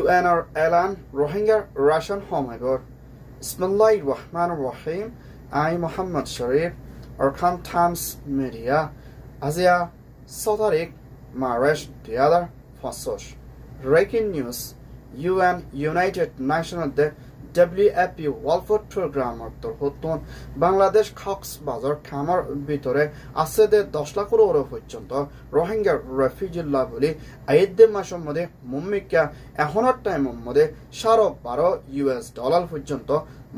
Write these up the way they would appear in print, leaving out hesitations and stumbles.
UNR এলান রোহিঙ্গার ration হমাইবর বিসমিল্লাহির রহমানির রহিম I Mohammad Sharif Arakan Times Media আজিয়া 6 তারিখ March 2025 breaking news UN United Nations WFP World Food Program অন্তর্ভুক্ত বাংলাদেশ কক্সবাজার খামার ভিতরে আছে 10 লাখ ইউরো পর্যন্ত রোহিঙ্গা রেফিউজি বলে আইদে মাসের মধ্যে মুম্মিকা এখনের টাইমের মধ্যে $12 পর্যন্ত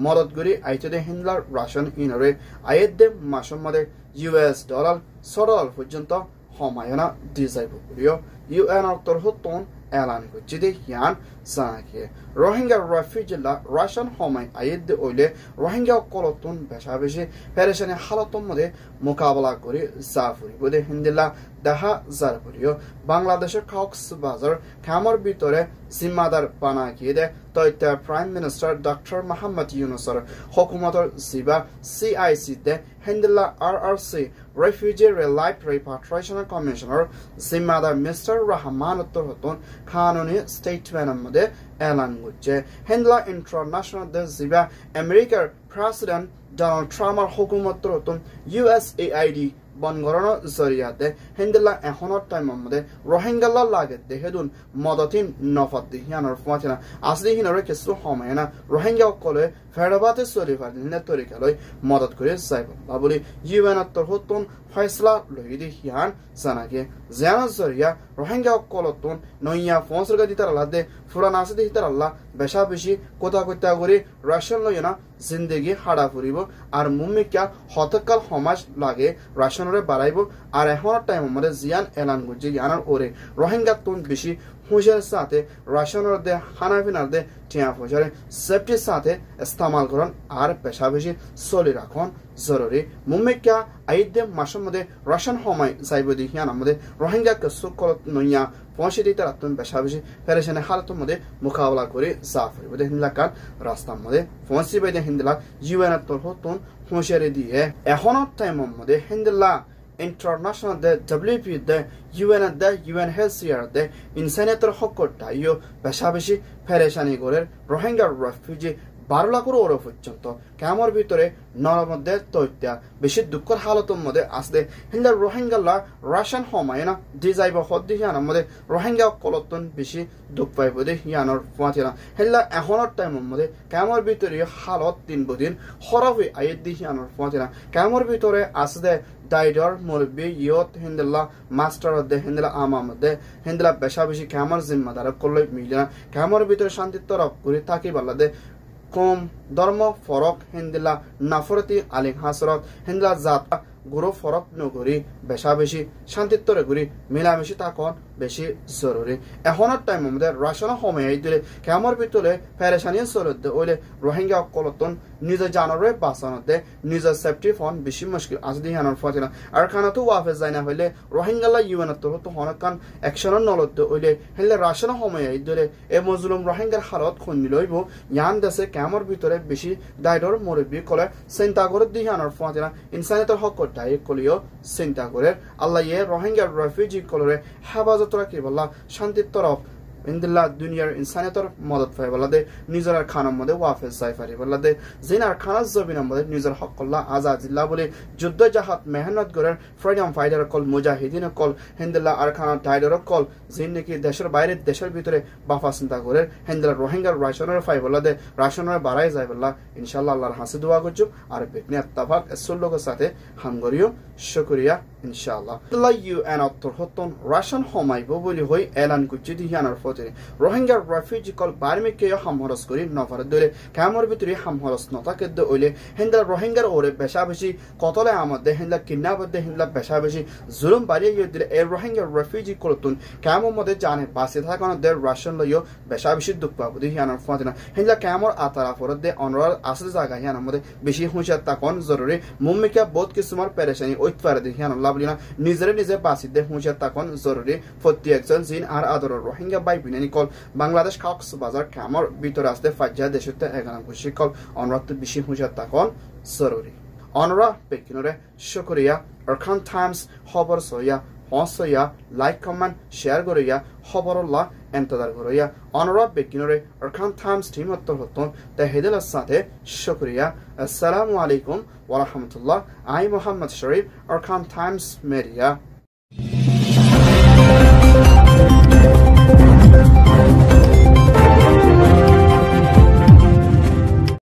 মদত করি আইতে হিন্দলার রাশন ইনরে আইদে মাসের মধ্যে $6 পর্যন্ত হমায়না দিজাইব বলিও UN অন্তর্ভুক্ত এলান করছে ইয়ান জানাকে রোহিঙ্গা রেফিউজিলা রাশন হমাই আইদ ওইলে রোহিঙ্গা কলতুন বেশা বেশি পেরেশানি হালতর মধ্যে মোকাবেলা করে জাফুরি বোধে হিন্দিলা দেখা যার বলিও বাংলাদেশের কক্সবাজার খামার ভিতরে জিম্মাদার বানা গিয়ে দে তৈতে প্রাইম মিনিস্টার ডক্টর মোহাম্মদ ইউনুসের হুকুমতর জিবা CIC দে হিন্দিলা RRC refugee relief repatriation commissioner জিম্মাদার মিস্টার রহমান উত্তরহতন কানুনি স্টেটমেন্টের মধ্যে এলান করছে হিন্দলা ইন্টারন্যাশনাল দে জিবা আমেরিকার প্রেসিডেন্ট ডোনাল্ড ট্রাম্পের হুকুমতর হতন USAID বনগরণ জরিয়াতে হিন্দলা এখনের টাইমের মধ্যে রোহিঙ্গাল্লা লাগে দেহেদুন মদতিন নফত দিহিয়ানোর ফাতিনা আসলি হিনরে কিছু সময় না রোহিঙ্গা কলে ফেরবাতে চলি ফাদিনে তরিকালৈ মদত করে যাইব বাবুলি UN তরহতন ফয়সলা লই দিহিয়ান জানাকে জানা জরিয়া রোহিঙ্গা কলতন নইয়া ফসরগা দিতারালা দে ফুরান আছে দিতারাল্লা বেশা বেশি কোথা কোথা করে রাশন লইনা জিন্দগি হাড়া ফুরিব আর মুম্মিকা হতকাল সমাজ লাগে রাশনরে বাড়াইব আর এখনের টাইম মধ্যে জিয়ান এলান গুজি ইয়ানার ওরে রোহিঙ্গা তুন বেশি হুঁশের সাথে রাশনের দে খানাপিনার দে টিয়া ফুঁসারে সেফটির সাথে ইস্তেমাল করন আর পেশা বেশি চলি রাখন জরুরি মুম্মিকা আইদে মাসের মধ্যে রাশন সময় যাইব দিহিয়ান আমাদের রোহিঙ্গা সুকলত নইয়া পৌঁছে দিতে রাখতেন বেশা বেশি পেরেশানি হালতের মধ্যে মোকাবেলা করে জাফরি বোধ হিন্দলা কার রাস্তার মধ্যে পৌঁছে বাইদে হিন্দলা UN তরফতন হুঁশিয়ারি দিয়ে এখনের টাইমের মধ্যে হিন্দলা International the WP the UN the UNHCR the ইনসানিয়তের হকটা ইও বেশা বেশি পেরেশানি করে রোহিঙ্গা রেফিউজি 12 লাখ ইউরো পর্যন্ত কামর ভিতরে নরমধ্যে তৈত্যা বেশি দুঃখের হালতের মধ্যে আসলে হিন্দা রোহিঙ্গালা রাশন হমায় না ডিজাইব হদ্দিহানের মধ্যে রোহিঙ্গা কলতন বেশি দুঃখ পাইব দে হিয়ানোর ফাঁচিনা হিল্লা এখনের টাইমের মধ্যে কামর ভিতরে হালত দিন বদিন খরাব হয়ে আইয়ে দিহিয়ানোর ফাঁচিনা কামর ভিতরে আসলে ডাইডর মুরব্বী ইয়ত হিন্দলা মাস্টার দে হিন্দলা আমাম দে হিন্দলা বেশা বেশি কামর জিম্মাদার করলে মিলিনা কামর ভিতরে শান্তি তরফ করে থাকি বালা দে কম ধর্ম ফরক হিন্দলা নাফরতি আলিং হাসরত হিন্দলা জাত গুরু ফরক নগরী বেশা বেশি শান্তিত্বরে ঘুরি মিলামিশি তাকন বেশি জরুরি এখনের টাইম আমাদের রাশন সময় দিলে কেমন ভিতরে পেরেশানি চলতে ওইলে রোহিঙ্গা কলতন নিজের জানরে বাঁচানোতে নিজের সেফটি ফোন বেশি মুশকিল আজ দিহানোর ফলে আর খানাতো ওয়াফে যায় না হইলে রোহিঙ্গালা UN তো হনকান অ্যাকশনের নলতে ওইলে হেলে রাশন সময় দিলে এ মজলুম রোহিঙ্গার হালত খুনি লইব ইয়ান দেশে কেমন ভিতরে বেশি ডাইডর মুরব্বী কলে চিন্তা করে দিহানোর ফলে ইনসানিয়তের হক দায়ী কলিও চিন্তা করে আল্লাহ ইয়ে রোহিঙ্গা রেফিউজি কলরে হেফাজত রাখি বলা শান্তির তরফ ইন্দিল্লা দুনিয়ার ইনসানিয়তের মদত পাই বলা দে নিজের খানার মধ্যে ওয়াফেজ যাই পারি বলা দে জিনার খানার জমিনের মধ্যে নিজের হক কল্লা আজাদিল্লা বলে যুদ্ধ জাহাত মেহনত করে ফ্রিডম ফাইটার কল মুজাহিদিন কল হিন্দিল্লা আর খানা টাইডার কল জিন নাকি দেশের বাইরে দেশের ভিতরে বাফা চিন্তা করে হিন্দিল্লা রোহিঙ্গার রাশনের ফাই বলা দে রাশনের বাড়াই যায় বলা ইনশাল্লাহ আল্লাহর হাসি দোয়া করছো আর বেকনি আত্তাফাক এসুল লোকের সাথে হাঙ্গরিও শুকরিয়া ইনশাআল্লাহ UN অন্তর্হতন রাশন হমাইব বলি হই এলান করছে দিহানার ফতে রোহিঙ্গা রেফিউজি কল বার্মিকে হামহরস করি নফর দলে কামর ভিতরে হামহরস নতাকে দইলে হিন্দা রোহিঙ্গার ওরে বেশা বেশি কতলে আমাদের হিন্দা কিডন্যাপে হিন্দা বেশা বেশি জুলুম বাড়িয়ে দিলে এই রোহিঙ্গা রেফিউজি কলতুন কামর মধ্যে জানে বাসে থাকানো দের রাশন লইও বেশা বেশি দুঃখ পাবো দিহানার ফতে না হিন্দা কামর আতারা ফরত দে অনরাল আসলে জায়গা হিয়ানার মধ্যে বেশি হুঁশিয়ার তাকন জরুরি মুম্মিকা বোধ কিসমর পেরেশানি ওইতপারে দিহান লাভলিনা নিজেরে নিজে বাসি দে হুঁশিয়ার তাকন জরুরি প্রতি একজন জিন আর আদর Rohingya by Binani call Bangladesh Cox's Bazar কামর ভিতরে আসতে ফাজ্জা দেশতে এগানা খুশি কল অনরাত বেশি হুঁশিয়ার তাকন জরুরি অনরা পেকিনরে শুকরিয়া অরখান টাইমস খবর সইয়া হসইয়া লাইক কমেন্ট শেয়ার করিয়া খবরল্লাহ इंतजार करोया ऑनर बेकिनरे अरकान टाइम्स टीम हत्तर हत्तों तहदील साथे शुक्रिया अस्सलामु अलैकुम व रहमतुल्लाह आई मोहम्मद शरीफ अरकान टाइम्स मीडिया